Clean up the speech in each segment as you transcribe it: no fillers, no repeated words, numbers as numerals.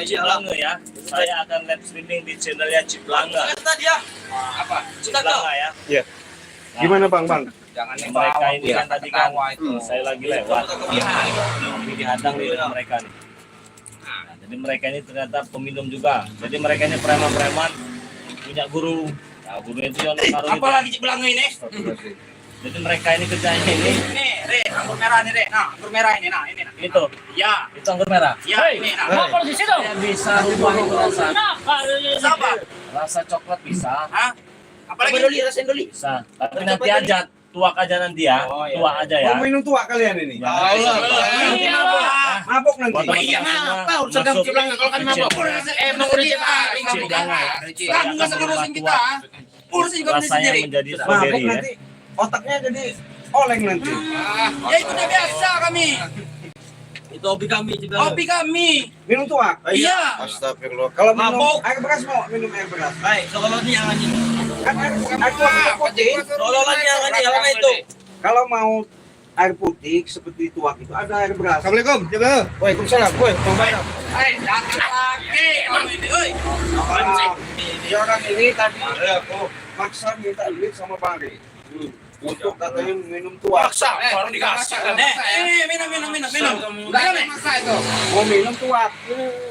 Ciblanga ya. Saya akan live streaming di channelnya Ciblanga. Dia apa? Ciblanga ya. Iya. Gimana Bang? Jangan mereka ini kan tadi kan saya lagi lewat. Ini dihadang nih dengan mereka nih. Nah, jadi mereka ini ternyata peminum juga. Jadi mereka ini preman-preman punya guru. Nah, guru itu yang naruh itu. Apalagi Ciblanga ini? Jadi mereka ini kerjanya ini. Nih, Re, anggur merah nih, Re. Nah, anggur merah ini, nah, ini. Nah. Itu. Ya, Itu anggur merah. ya, ini. Nah. Mau kalau di situ? Saya bisa rubah itu rasa. Siapa? Rasa coklat bisa. Hah? Apalagi doli, rasain doli. Bisa. Tapi nanti aja tuak aja nanti ya. Tuak aja ya. Mau minum tua kalian ini? Ya, Nanti mabok. Mabok nanti. Buat Iya, teman-teman ngapa? semua Urusan kamu masuk Ciblanga kalau kan di mabok. channel Emang udah Ciblanga ya. Kamu nggak usah urusin kita. Urusin kamu Rasanya sendiri. menjadi Mabok strawberry ya. nanti otaknya jadi oleng nanti. Ya itu udah biasa kami. Itu hobi kami Ciblanga. Hobi kami. Minum tua? Iya. Astagfirullah. Kalau minum Mabok. air beras mau minum air beras. Baik, sekolahnya yang ini. Kan air putih. Sekolahnya yang ini, yang itu. Kalau mau air putih seperti tuak itu ada air beras. Assalamualaikum, Ciblanga. Waalaikumsalam. Woi, Bang Bayram. Jangan lagi. Kamu ini, oi. Dia orang ini tadi aku maksa minta duit sama Bang Ri. Untuk katanya minum tua. Paksa, orang dikasih kan. Minum. Udah maksa itu. Mau minum tua.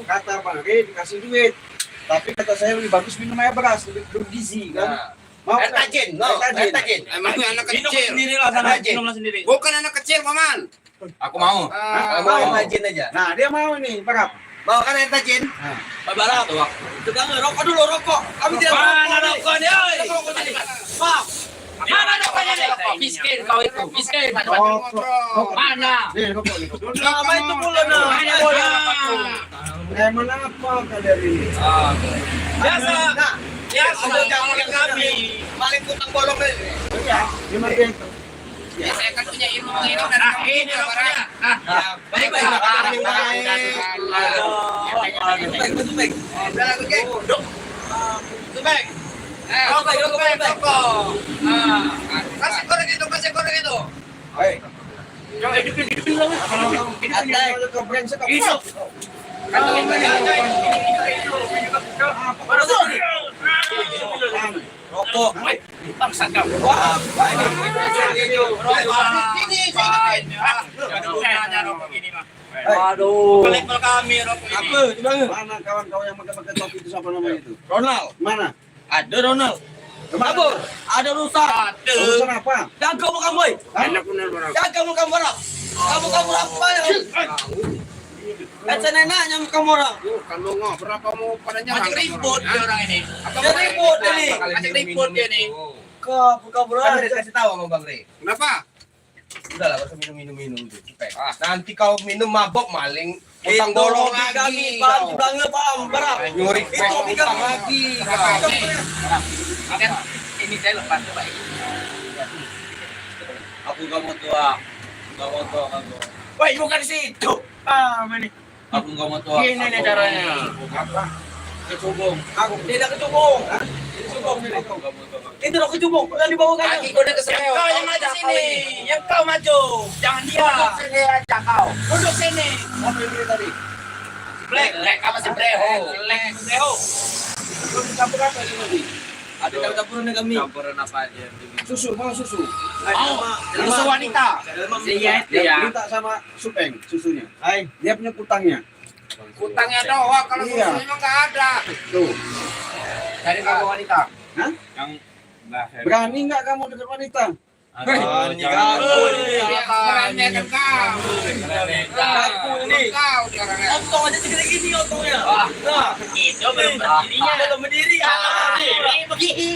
Kata Bang Ri dikasih duit. Tapi kata saya lebih bagus minum air beras, lebih bergizi kan. Mau Air tajin, air tajin. Emang anak Minum kecil. sendiri lah sana, Tajin. minumlah sendiri. Bukan anak kecil, Paman. Aku mau. mau Mau tajin aja. Nah, dia mau ini, berapa? Mau kan air tajin? Bapak Ciblanga, rokok dulu, rokok. Kami tidak Mana merokok. rokoknya, oi? Maaf. Mana rokoknya nih? Miskin kau itu, miskin. Mana? Nih, rokok nih. Nama itu mulu nah. Mana bola? Emang apa kalian ini? Biasa. Nah, Biasa orang kami. Paling tukang bolong deh. iya, gimana dia itu? Ya, saya kan punya ilmu minum dan ini rokoknya. Baik. Udah lagu geng. Subek. Rokok. Kasih korek itu. Hei, Hidup. Rokok. Paksa kamu. Aduh. Level kami rokok ini. Apa, Ciblanga? mana kawan-kawan yang pakai topi itu siapa namanya itu? Ronald. Mana? Ada Ronald. Kabur. Ada rusak. Urusan apa? Jangan kamu boy. Jangan kamu orang. Kamu apa ya? Saya nanya kamu orang. Kalau ngomong berapa mau pada Ajak ribut dia orang ini. Dia ribut ini. Ajak ribut dia nih. Kabur Kan aja. udah kasih tahu sama Bang Rey. Kenapa? Udah lah, usah minum itu. Nanti kau minum mabok maling, utang Itu bolong hobi lagi. kami, paham Ciblanga, paham berapa? Nyuri Itu hobi utang kami. lagi. Ini saya lepas coba ini. Aku gak mau tua. Gak mau tua kamu. Woi, bukan di situ. Ini. Aku gak mau tua. Gini nih caranya. Kecubung. Aku tidak kecubung. Kecubung ini. Itu lo kecubung. Yang dibawa kan? Lagi kau udah keserew. Kau yang maju sini. Yang kau maju. Jangan dia. Duduk sini aja kau. Duduk sini. Apa ini tadi? Lek apa sih breho? Lek breho. Belum dicampur apa ini tadi? Ada campuran dengan kami. Campuran apa aja? Susu, mau susu. Susu wanita. Iya. Minta sama Supeng susunya. Hai, dia punya utangnya. Utangnya doang, kalau Iya. susunya nggak ada. Tuh. Dari kamu wanita. Hah? Yang Berani nggak kamu dekat wanita? Kerennya kan kau. Aku ini. Kau dia orangnya. Otong aja segede gini otongnya. Nah, Itu belum berdirinya. belum berdiri. Berdiri begini.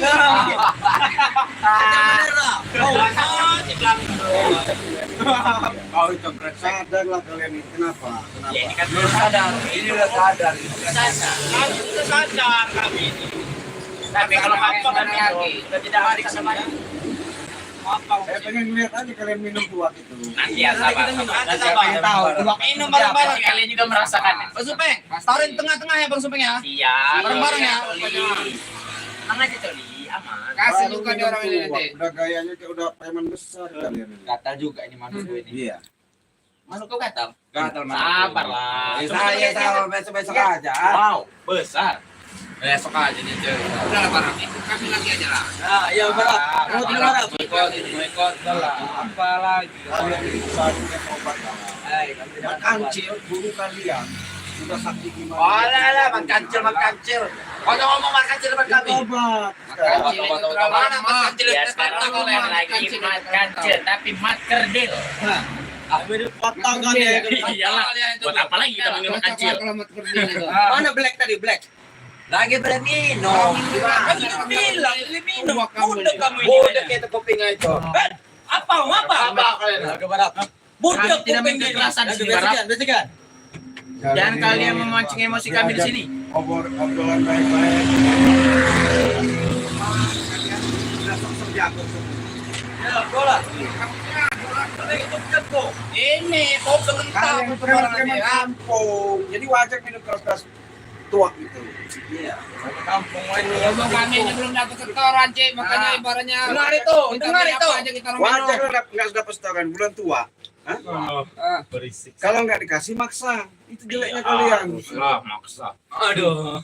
Kau itu berat. Sadarlah kalian ini. Kenapa? Ya, ini Kenapa? kan belum sadar. Ini udah sadar. Kami sudah sadar kami ini. Tapi kalau apa kan sudah tidak ada kesamaan. Apa? Saya pengen lihat aja kalian minum tuak itu. Nanti ya sabar. Nanti Sabar. tahu. Minum bareng-bareng. Kalian juga merasakan. Bang Supeng, taruhin tengah-tengah ya Bang Supeng ya. Iya. Bareng-bareng ya. Tenang aja Coli, aman. Kasih Baru juga di minum orang ini tuak, nanti. Udah gayanya kayak udah preman besar kalian ini. Kata juga ini manusia ini. Iya. Mana kau gatal? Gatal Sabar lah. Saya tahu besok-besok aja. Wow, besar. Besok aja nih, Cek. Udah lah, Barang. Ikut kami lagi aja lah. Nah, ya Barak. Mau Barak. Ikut lah. Apa lagi? Kalian itu barunya obat kancil guru kalian sudah sakti gimana? Lah, makan kancil. Kau ngomong makan kancil depan kami. Obat. Mana makan kancil? Ya, sekarang kau yang lagi makan kancil, tapi mat kerdil. Potong kan ya. Iyalah. Buat apa lagi kita minum kancil? Mana Black tadi, Black? Lagi minum. Kan kita bilang, minum. Udah kamu ini. Udah kita kuping itu. Apa? Budak tidak main kekerasan di sini, Barak. Bersihkan. Jangan kalian memancing emosi kami di sini. Obrolan baik-baik. Kalian sudah sok jago semua. Ya, bola. Ini kok sebentar. Kalian preman kampung, jadi wajar minum keras-keras tua gitu. Iya. Kampung ini. Ngomong kami ini belum dapat setoran, Cik. Makanya ibaratnya dengar itu. Wajar lah nggak dapat setoran bulan tua. Hah? Berisik. Kalau nggak dikasih maksa, itu jeleknya kalian. Maksa. Aduh.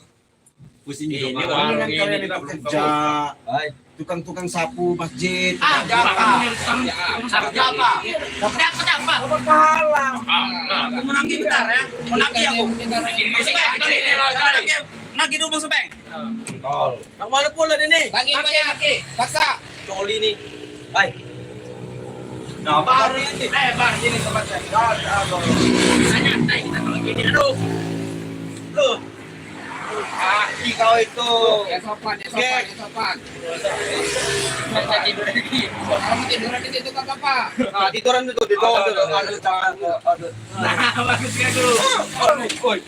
Pusing Ini kan kalian itu kerja, tukang-tukang sapu masjid. Japa. Apa pahala? Aku menangi bentar ya. Menangi aku. Menangi dulu Bang Sepeng. Yang mana pula ini? Lagi. Paksa. Coli nih. Baik. Nah, Baru ini. Bar sini tempat saya. Santai kita kalau gini. Aduh. Loh. Kau itu. Ya sopan. Kita tidur lagi. Kamu tiduran di situ kan apa? Nah, tiduran itu di bawah tuh. Aduh. Nah, bagus kan dulu. Woi,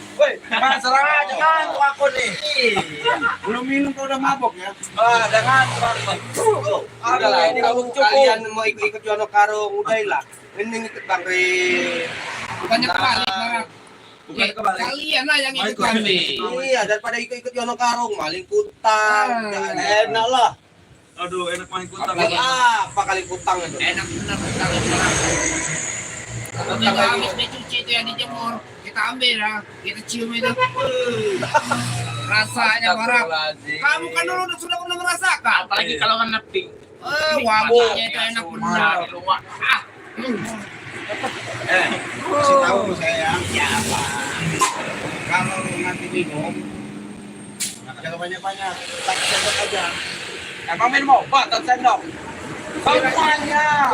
serang aja kan aku nih. belum minum kau udah mabok ya? Jangan. Udah lah, ini kamu kalian mau ikut Yono Karung, udahlah. Ini ikut Bang Re. Bukannya kebalik, Barak. Bukan kebalik. Kalian lah yang ikut kami. Iya, daripada ikut Yono Karung, maling kutang. Enak lah. Aduh, enak main kutang. Apa kali kutang itu? Enak benar kita. Tapi habis dicuci itu yang dijemur, kita ambil lah, kita cium itu. Rasanya Barak. Kamu kan dulu sudah pernah merasakan. Apalagi kalau warna pink. Wanginya itu enak benar. Kasih tahu saya. Ya, Pak. Kalau nanti minum, jangan banyak-banyak, tak sendok aja. Emang minum obat atau sendok? Bapaknya.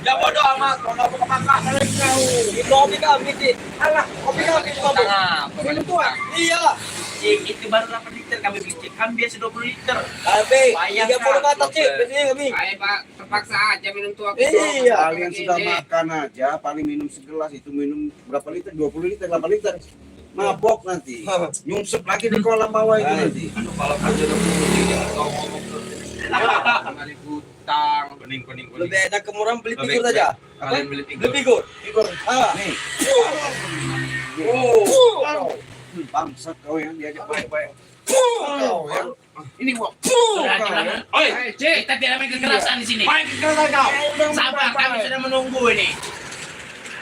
Ya bodoh amat, kalau nggak mau makan kau. Di kopi kami sih. Alah, kopi kami kopi. Minum tua. Iya. Itu baru 8 liter kami beli. Kan biasa 20 liter. Tapi 30 ke atas sih, biasanya kami. Ayo Pak, terpaksa aja minum tua. Iya. Kalian sudah makan aja, paling minum segelas itu minum berapa liter? 20 liter, 8 liter. Mabok nanti. Nyungsep lagi di kolam bawah itu nanti. Kalau kerja udah kau ngomong kali hutang, kuning. Lebih enak kemurahan beli figur saja. Kalian beli Beli figur. Igor, nih. Oh. Bangsat kau yang diajak baik-baik. Kau ya. Ini gua. Oi, kita tidak main kekerasan di sini. Main kekerasan kau. Sabar, kami sudah menunggu ini.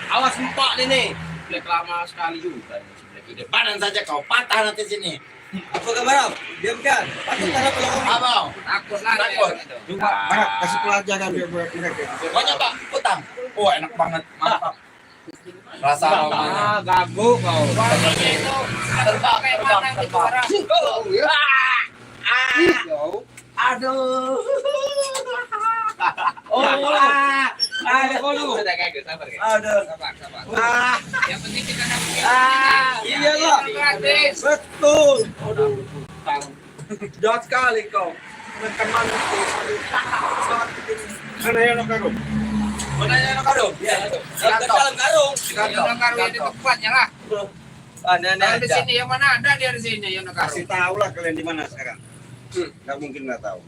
Awas empat ini. Black lama sekali juga. Depanan saja kau patah nanti sini. Apa kabar? Diamkan. Patut tanah pelong. Abang, takut lah. Takut. Coba, Barak, kasih pelajaran dia buat mereka. Pokoknya Pak, utang. Oh enak banget, mantap. Rasa aromanya. Gagu kau. Wanginya itu terbang itu orang. Aduh. Sudah kayak gitu, sabar guys. Aduh. Sabar. Yang penting kita dapat. Iyalah. Gratis. Betul. Jahat sekali kau. Teman Mana yang nak aku? Mana yang karung? Ya, dalam karung. Yang karunya di tempatnya lah. Kalau di sini yang mana ada dia di sini yang Kasih tahu lah kalian di mana sekarang. Nggak mungkin nggak tahu.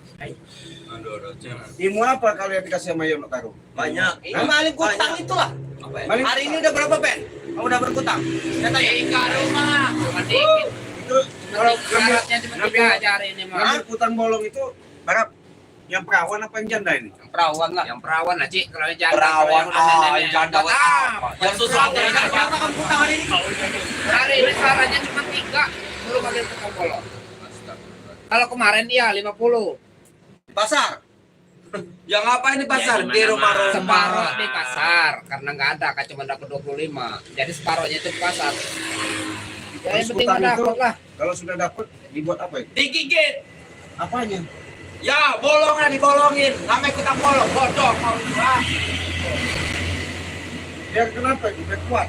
Ilmu apa kalian dikasih sama Yono Karung? Banyak. Maling kutang itulah. Maling- Hari ini udah berapa, Ben? Kamu udah berkutang? Tiga rumah. Cuma dikit. Itu kalau Syaratnya cuma 3 aja hari ini mah. ngambil utang bolong itu berapa? Yang perawan apa yang janda ini? Yang perawan lah, Cik. Kalau yang janda. Perawan, yang janda buat apa? Yang susah Hari ini sarannya cuma 3. Belum ada yang tukang bolong. Kalau kemarin dia 50. Pasar. Yang apa ini pasar? Di rumah-rumah. Separuh di pasar karena nggak ada, kan cuma dapat 25. Jadi separuhnya itu di pasar. Ya, yang penting Utang itu, dapat lah. kalau sudah dapat dibuat apa itu? Digigit. Apanya? Ya, bolong lah dibolongin. Namanya kita bolong, bodoh mau juga. Biar kenapa itu? Biar kuat.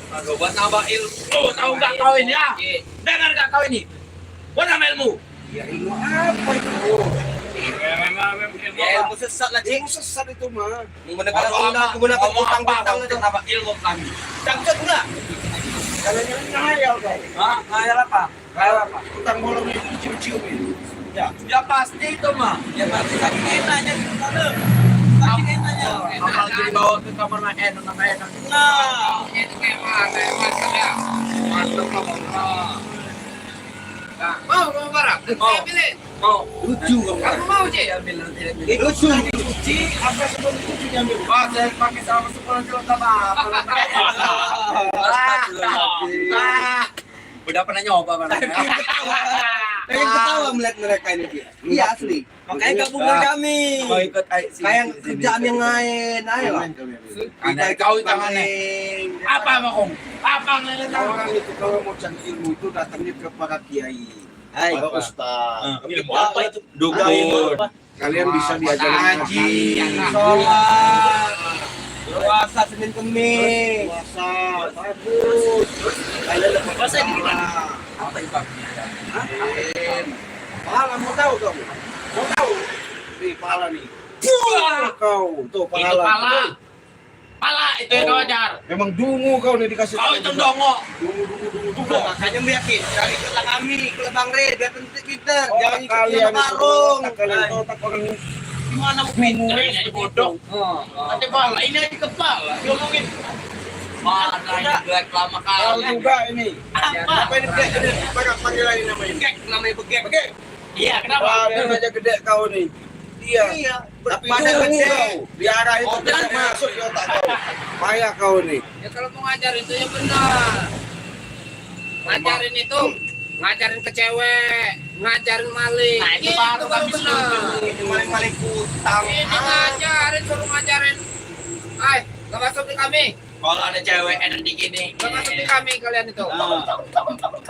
Aduh, buat nambah ilmu. Oh, tahu nggak kau ini ya? Dengar nggak kau ini? Buat nambah ilmu. Ya ilmu apa itu? Ya ilmu sesat lah, Cik. Ilmu sesat itu mah. Menggunakan utang-utang itu. nambah ilmu kami. Cangcut pula. Kalau jangan ngayal kau. Hah? Ngayal apa? Ngayal apa? Utang bolong itu cium-cium itu. Ya. Ya pasti itu mah. Ya pasti saking enaknya di sana. Saking enaknya. Apalagi dibawa ke kamar enak. Nah, Itu kayak mantap ya. Mantap lah. Nah, mau barang? Mau. Pilih. Mau. Lucu kau. Kamu mau, Cik? Lucu dicuci. Apa sebelum dicuci diambil? Wah, saya pakai sama 10 kilo tambah. Udah pernah nyoba kan? pengen ketawa melihat mereka ini, Cik. Iya asli. Makanya gabung dengan kami. Mau ikut Kayak kerjaan yang lain, ayo lah. Ada kau tangannya. Apa mau? Apa ngelihat Orang itu kalau mau cari ilmu itu datangnya ke para kiai, Hai. para ustaz. Ilmu apa itu? Dukun. Kalian bisa diajarin Ngaji, Sholat. Puasa Senin Kemis. puasa. Bagus. Kalian dapat Puasa di gimana? Apa itu, Pak? Pahala mau tahu kamu? Mau tahu? Nih pahala nih. Kau tuh Itu pahala. pala. Pala itu yang kau ajar. Memang dungu kau nih dikasih. Kau tahu itu juga. dongo. Dungu. Makanya meyakin cari ke kami, ke Bang Red, biar tentu kita. Oh, Jangan ikut kalian yang warung. kalian tahu tak orang Gimana mau pinter ini aja bodoh. Nanti pala ini aja kepala. Diomongin. Mana ini jelek lama tahu kali. juga ini. Apa Ini begek ini. Panggil lagi namanya. Begek namanya begek. Begek. Iya, kenapa? Wah, dia aja gede kau nih. Iya. Iya. Tapi Pada dungu gede. kau. Diarah itu Oh, tidak benar. masuk di otak kau. Payah kau nih. Ya kalau mau ngajar itu ya benar. Ngajarin itu, ngajarin ke cewek, ngajarin maling. Nah, itu Gitu baru kan kami benar. Ini maling-maling utang. Ini ngajarin, suruh ngajarin. Ay, gak masuk di kami. Kalau ada cewek enak di gini. Gak masuk di kami kalian itu. Nah,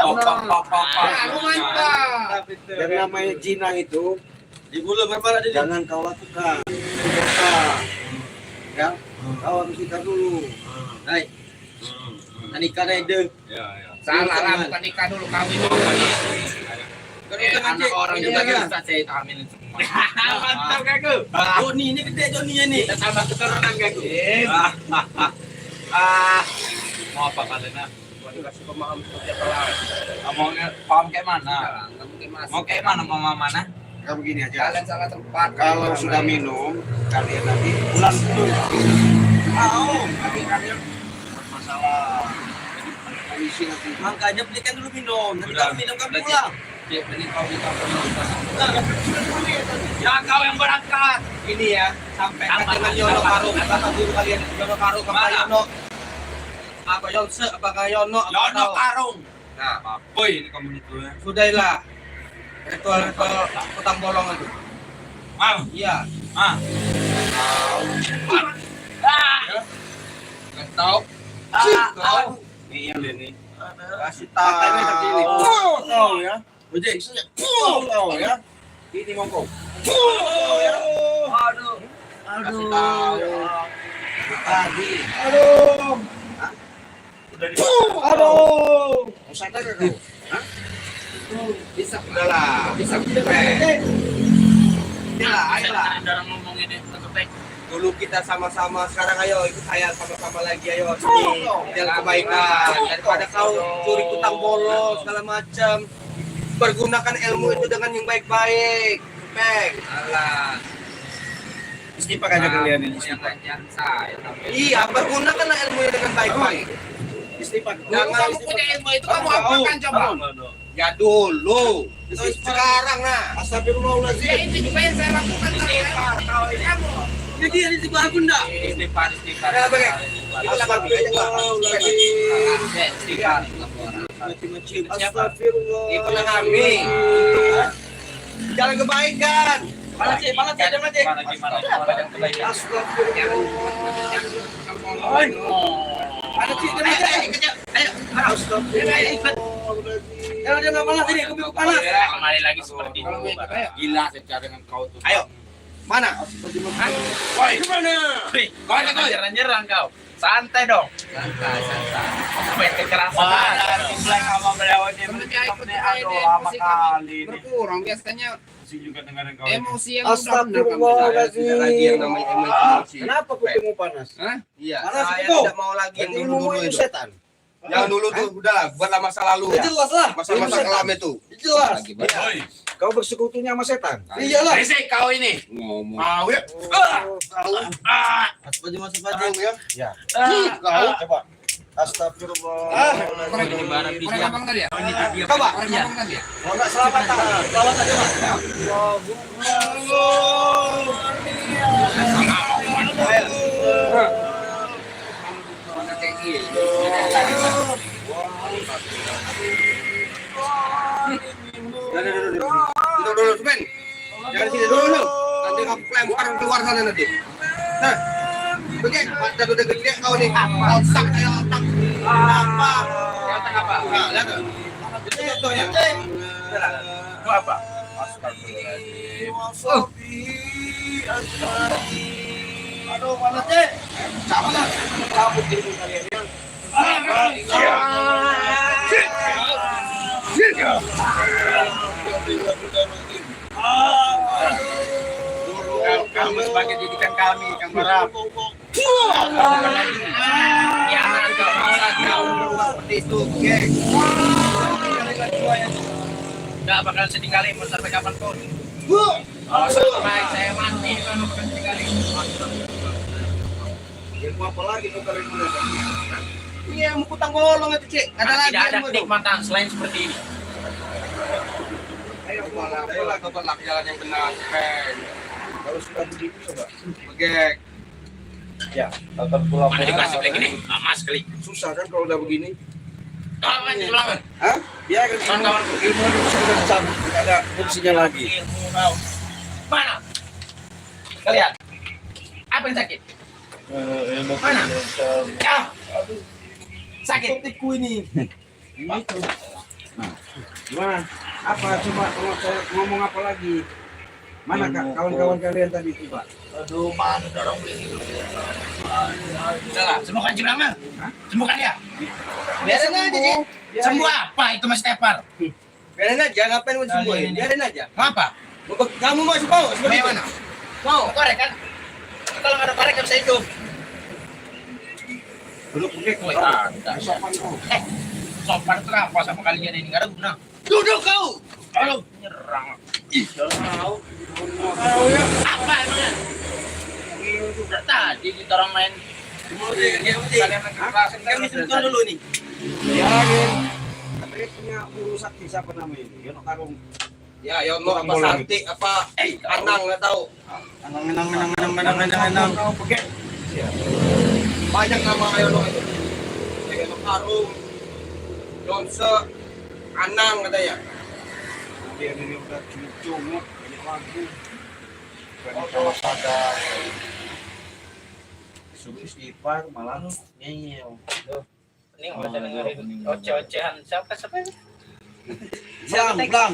Nah, lu mantap. Yang namanya zina itu di bulu berapa ada jangan kau lakukan. Dosa. Ya, kau harus nikah dulu. Hai. Anika Rede. Salah lah, bukan nikah dulu, kawin dulu. anak orang juga Iya. bisa saya itu hamilin semua. Mantap kaku. Joni ini gede Joninya nih. Kita tambah keturunan kaku. Mau apa kalian? Mau dikasih pemahaman seperti apa lah. Mau paham kayak mana? Nggak mungkin masuk. Mau kayak mana? Mau mana? Kamu begini aja. Kalian salah tempat. Kalau kalian sudah lain. minum, kalian nanti pulang dulu. Tapi kalian masalah polisi nanti. Makanya belikan dulu minum. Nanti Udah. kalau minum kan Udah, pulang. Ya, ini kau minta ya kau yang berangkat. Ini ya, sampai Tambah dengan lagi, Yono tambah. Karo. Kata dulu kalian Yono Karo apa Mana? Yono? Apa Yonse? Apakah Yono? Apa Yono tahu? Karung. Nah, Boy, ini kamu itu ya. sudahlah. Ritual utang bolong itu. Mau? Iya. Ah. Nggak tahu. Tahu. Iya ini. Kasih Katanya seperti ini. tahu. Kau ya. Ojek. Kau ya. Ini mongko. Ya. Aduh. Aduh. tahu. Tadi. Aduh. Udah di Aduh. Mau sadar gak kau? Hah? Bisa. Udahlah. Bisa. Ayolah, ayolah. Jarang ngomong ini. Tetep. Dulu kita sama-sama, sekarang ayo ikut saya sama-sama lagi ayo sini jalan kebaikan daripada kau curi utang bolos segala macam. Pergunakan ilmu itu dengan yang baik-baik. Peng. Alah. Istighfar aja kalian ini. Yang ngajar saya. Iya, pergunakanlah ilmunya dengan baik-baik. Istighfar. Kalau kamu punya ilmu itu kamu apakan coba? Ya dulu. Sekarang nah. Ya Astagfirullahaladzim. itu juga yang saya lakukan. Jadi ada di bawah bunda. Istighfar. Ya bagai. Astagfirullah. Itulah kami. Jalan kebaikan. Mana sih? Ada mana sih? Ada sih? Jangan dia nggak malas ini, aku bilang panas. Kembali lagi seperti dulu. Gila secara dengan kau tuh. Ayo, mana? Woi, kemana? Kau nyerang kau. Santai dong. Santai. Main kekerasan. Mulai kamu melewati lama kali. Berkurang biasanya juga dengerin kau. emosi yang udah Astagfirullahaladzim. Lagi yang namanya emosi. Kenapa kupingmu panas? Iya, Panas saya itu. tidak mau lagi yang Berarti dulu-dulu ilmumu itu itu. setan. Yang dulu tuh udahlah, buatlah masa lalu. Jelas lah. Masa-masa kelam itu. Jelas. Woi, Kau bersekutunya sama setan. Iyalah. Berisik kau ini. Ngomong. Mau ya? Masuk aja ya. Ya. Kau coba. Astagfirullah. Orang abang tadi ya? Coba. Orang abang tadi ya? Kalau nggak selamat tangan. Selamat aja. Dulu, Supen. Jangan sini dulu. Nanti kamu lempar keluar sana nanti. Nah, begini, mata udah gede kau nih. Otak kayak otak. Apa? Otak apa? Nah, lihat tuh. Itu contohnya. Itu apa? Aduh, mana teh? Siapa lah? Cabut ilmu kalian ya. Kamu sebagai didikan kami, Kang Barap. Ya, kau mau lagi kau. Seperti itu, geng. Nggak bakal sedih kali mau sampai kapan pun. Kalau sampai saya mati, kalau bakal sedih kali. Ilmu apa lagi tuh kalian gunakan? Iya, mau kutang bolong itu, Cik. Ada lagi Tidak ada ilmu itu. kenikmatan selain seperti ini. Ayo, Ayolah, cobalah jalan yang benar, Supen. kalau sudah begitu coba. Begek. Ya, tatap pulang. Mana dikasih lagi nih? Lama sekali. Susah kan kalau udah begini? Kalau kan diulangan. Hah? Ya kan Kawan-kawan. ilmu itu sudah dicabut, tidak ada fungsinya lagi. Ilmu kau. Mana? Kalian. Apa yang sakit? Mana? Ya. Sakit. Tiku ini. Ini tuh. Nah, gimana? Apa? Coba kalau saya ngomong apa lagi? Mana kawan-kawan kalian tadi itu, Pak? Aduh, mana dorong ini? Salah, sembuhkan Cibrama. Sembuhkan dia. Biarin aja, Cik. Sembuh apa itu Mas Tepar? Biarin aja, ngapain mau disembuhin? Biarin aja. Mau apa? Kamu mau mau? Mau mana? Mau korek kan? Kalau nggak ada korek nggak bisa hidup. Duduk begini. Woi, ada. Sopan kau. Sopan itu apa sama kalian ini nggak ada guna. Duduk kau. Kalau nyerang. Ih, tahu. Apa emangnya? Udah tadi kita orang main. Kalian lagi kerasin kan Kan dulu nih. Ya, katanya punya guru sakti siapa namanya? Yono Karung. Ya, Yono apa Santi apa Anang nggak tahu. Anang. Kau pakai. Banyak nama Yono itu. Yono Karung, Yonse, Anang katanya. Dia ini udah cucung, ini lagu. Bukan kalau sadar. Sudah istighfar malah ngeyel. Ini nggak usah dengerin oceh-ocehan siapa ini?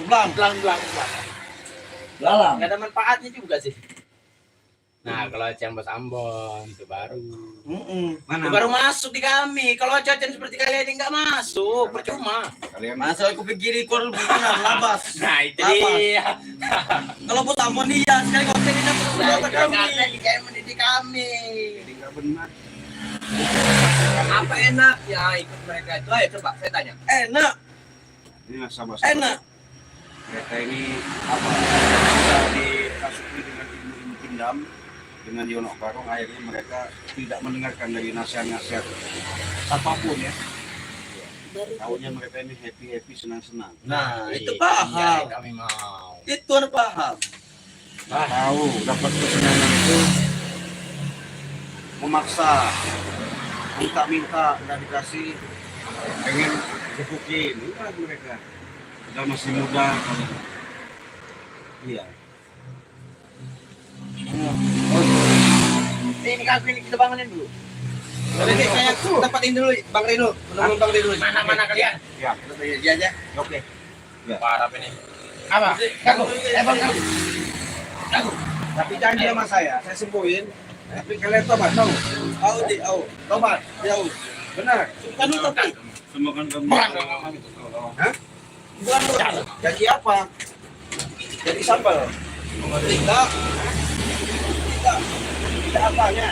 Blang. Lalang. Nggak ada manfaatnya juga sih. Nah, kalau oceh Bos Ambon itu baru. Mana? Itu baru masuk di kami. Kalau oceh seperti kalian ini nggak masuk, percuma. Kalian Masa aku pikir ikor benar labas. Nah, itu Apa? dia. Kalau Bos Ambon dia sekali konten ini Nah, dapat kami. karena di kayak mendidik kami. jadi nggak benar. Apa enak ya ikut mereka itu? Ayo coba saya tanya. Enak, Ini sama-sama. enak. Mereka ini apa? Bisa dikasuhi dengan ilmu pindam dengan Yono Karung, akhirnya mereka tidak mendengarkan dari nasihat-nasihat apapun ya. Tahunya mereka ini happy senang. Nah, itu Iya, paham. kami mau. Itu anak paham. Tahu dapat kesenangan itu memaksa, minta nggak dikasih, pengen gepukin. Inilah mereka. Udah masih muda. Iya. Ini kaki ini kita bangunin dulu. Jadi saya dapatin dulu Bang Rino, menunggu Bang Rino. Mana kalian? Ya. Kita bayar dia aja. Oke. Parah ini. Apa? Kamu, Bang kamu. Tapi janji sama saya sembuhin. Tapi kalian tobat, tahu? Tobat, jauh. Benar. Kan lu tapi Semakan kamu. bukan lu. Janji apa? Jadi sambal. Tidak. Tidak apanya?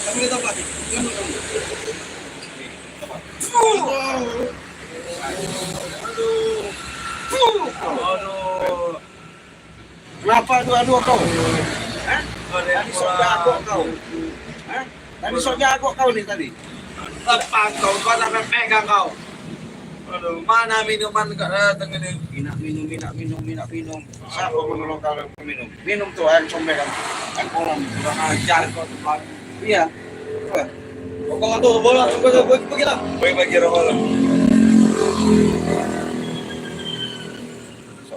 Kamu kita tobat. Aduh. Kenapa adu-adu kau? Hah? Tadi sok jago kau. Hah? Tadi sok jago kau nih tadi. Lepas kau sampai pegang kau. Aduh, mana minuman enggak datang ini? Minyak minum. Siapa menolong kalian minum? Minum tuh air comberan. Kan orang kurang ajar kau tuh. Iya. Wah, Kau tuh bola, pergi lah. bagi bola.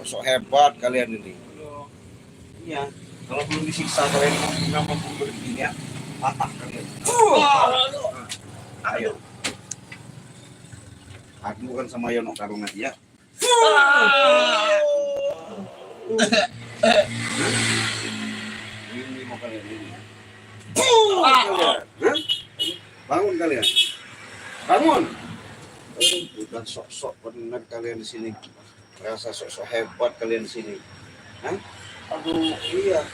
Sok hebat kalian ini. Iya. Kalau belum disiksa kalian memang membunuh begini ya. Patah kalian. Ayo. Aku kan sama Yono Karungan ya. Ini mau kalian ini. Hah? Bangun kalian. Bangun. Bukan sok-sok benar kalian di sini. Rasa sok-sok hebat kalian di sini. Hah? Aduh, iya.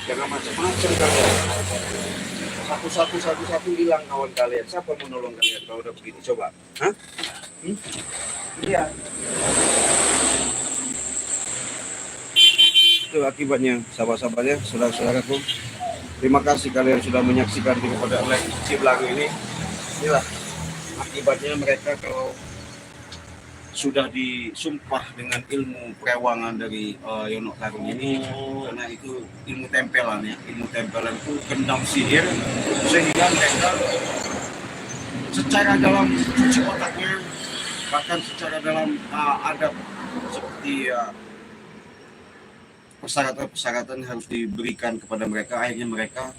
Jangan macam-macam kalian. Satu-satu hilang kawan kalian. Siapa mau nolong kalian kalau udah begini? Coba. Hah? Iya. Itu akibatnya, sahabat-sahabatnya, saudara-saudaraku. Terima kasih kalian sudah menyaksikan di kepada like Ciblagu ini. Inilah akibatnya mereka kalau sudah disumpah dengan ilmu perewangan dari Yono Karung ini, karena itu ilmu tempelan ya. Ilmu tempelan itu kendang sihir sehingga mereka secara dalam cuci otaknya, bahkan secara dalam adab seperti persyaratan harus diberikan kepada mereka, akhirnya mereka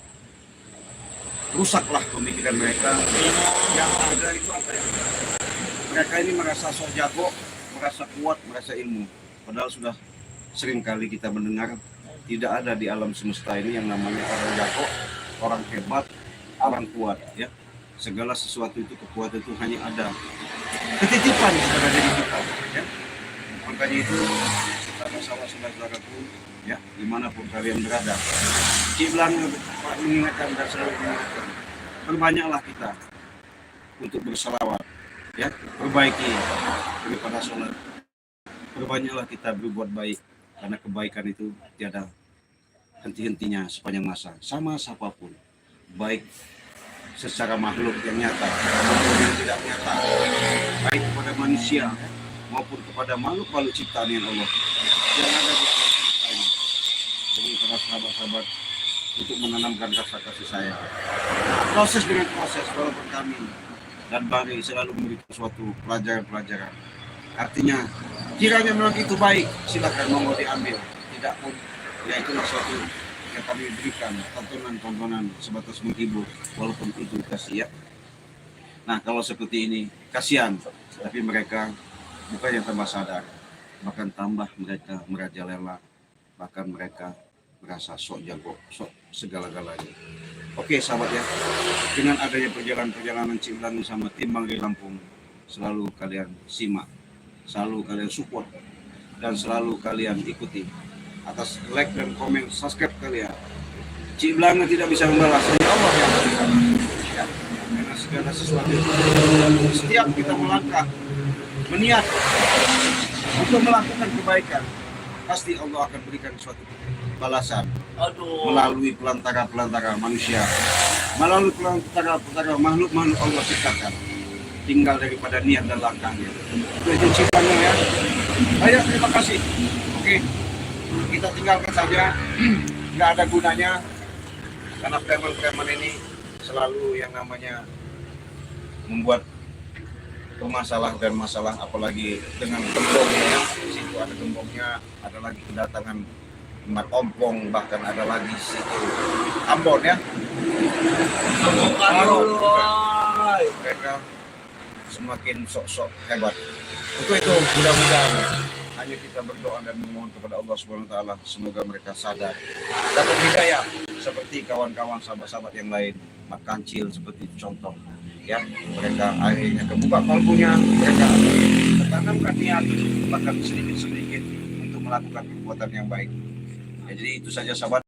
rusaklah pemikiran mereka. Yang ada itu apa ya? Mereka ini merasa sok jago, merasa kuat, merasa ilmu. Padahal sudah sering kali kita mendengar tidak ada di alam semesta ini yang namanya orang jago, orang hebat, orang kuat ya. Segala sesuatu itu, kekuatan itu hanya ada ketitipan yang ada di kita ya. Makanya itu sama-sama saudara-saudaraku ya, dimanapun kalian berada, Ciblang mengingatkan dan selalu mengingatkan, berbanyaklah kita untuk berselawat ya, perbaiki daripada sholat, berbanyaklah kita berbuat baik, karena kebaikan itu tiada henti-hentinya sepanjang masa, sama siapapun, baik secara makhluk yang nyata maupun yang tidak nyata, baik kepada manusia maupun kepada makhluk ciptaan yang Allah yang ada di alam semesta ini. Jadi para sahabat-sahabat untuk menanamkan rasa kasih sayang. Proses dengan proses, walaupun kami dan Bari selalu memberikan suatu pelajaran-pelajaran. Artinya kiranya memang itu baik, silakan monggo diambil. Tidak pun, ya itulah suatu yang kami berikan, tontonan-tontonan sebatas menghibur, walaupun itu kasih ya. Nah kalau seperti ini, kasihan, tapi mereka bukan yang tambah sadar, bahkan tambah mereka merajalela, bahkan mereka merasa sok jago, sok segala-galanya. Oke sahabat ya, dengan adanya perjalanan Ciblang sama tim Banggai Lampung, selalu kalian simak, selalu kalian support, dan selalu kalian ikuti. Atas like dan komen, subscribe kalian. Ciblang tidak bisa membalas, hanya Allah yang memberikan. Ya, karena segala sesuatu itu, setiap kita melangkah, berniat untuk melakukan kebaikan, pasti Allah akan berikan suatu balasan melalui pelantara manusia, melalui pelantara makhluk Allah ciptakan. tinggal daripada niat dan langkahnya. Itu sifatnya ya. Baik, terima kasih. Oke, kita tinggalkan saja. Nggak ada gunanya karena preman-preman ini selalu yang namanya membuat bermasalah dan masalah, apalagi dengan gembongnya ya. Di situ ada gembongnya, ada lagi kedatangan Mat Ompong, bahkan ada lagi situ Ambon ya. Mereka semakin sok-sok hebat. Untuk itu mudah-mudahan hanya kita berdoa dan memohon kepada Allah Subhanahu wa taala semoga mereka sadar, dapat hidayah seperti kawan-kawan sahabat-sahabat yang lain, Mat Kancil seperti contoh. Ya, mereka akhirnya kebuka kalbunya, mereka tertanamkan niat bahkan sedikit-sedikit untuk melakukan perbuatan yang baik. Ya, jadi itu saja sahabat.